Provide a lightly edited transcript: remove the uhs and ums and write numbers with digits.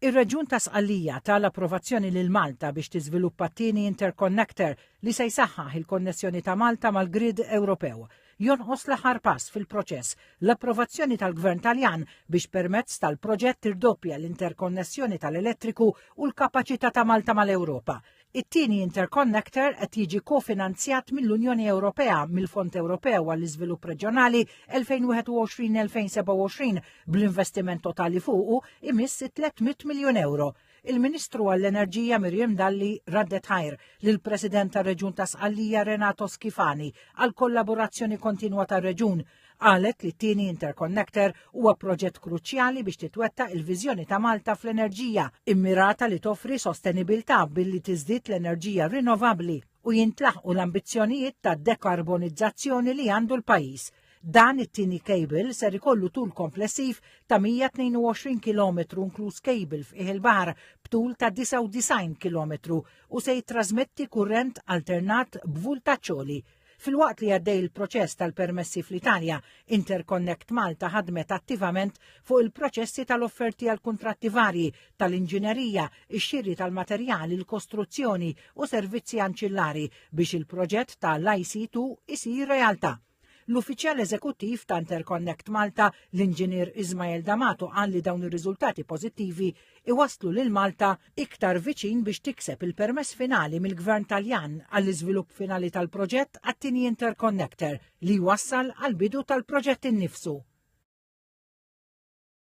Ir-Reġjun ta' Sqallija tal-approvazzjoni lil Malta biex tiżviluppa t-tieni interconnector li se jsaħħaħ il-konnessjoni ta' Malta mal-grid Ewropew. Jonqos l-aħħar pass fil-proċess l-approvazzjoni tal-Gvern Taljan biex permezz tal-proġett tirdoppja l-interkonnessjoni tal-elettriku u l-kapaċità ta' Malta mal-Ewropa. It-tieni interconnector qed jiġi kofinanzjat mill-Unjoni Ewropea mill-Fond Ewropew għall-Iżvilupp Reġjonali 2021-2027 bl-investiment totali fuqu imiss 300 miljun euro. Il-Ministru għall-Enerġija Mirjam Dalli raddet ħajr lill-President tar-Reġjun ta' Sqallija Renato Schifani għal kollaborazzjoni kontinwa tar-Reġjun. Qalet li t-tieni interconnector huwa proġett kruċjali biex titwettaq il-viżjoni ta' Malta fl-enerġija, immirata li toffri sostenibilità billi tiżdied l-enerġija rinnovabbli u jintlaħqu l-ambizzjonijiet ta' dekarbonizzazzjoni li għandu l-pajjiż. Dan it-tieni cable ser ikollu tul komplessiv ta' 122 km inkluż cable fih il-baħar b'tul ta' 99 km u se jitrasmetti kurrent alternat b'vultaġġ għoli. Fil-waqt li għaddej il-proċess tal-permessi fl-Italja, Interconnect Malta ħadmet attivament fuq il-proċessi tal-offerti għal kuntratti varji tal-inġinerija, ix-xirri tal-materjali, il-kostruzzjoni u servizzi anċillari biex il-proġett tal-IC2 isir realtà. L-uffiċjal eżekuttiv ta' Interconnect Malta, l-inġinier Ismail D'Amato, qal li dawn ir-riżultati pożittivi iwasslu lil Malta iktar viċin biex tikseb il-permess finali mill-Gvern Taljan għall-iżvilupp finali tal-proġett għat-tieni interconnector li wassal għal bidu tal-proġett innifsu.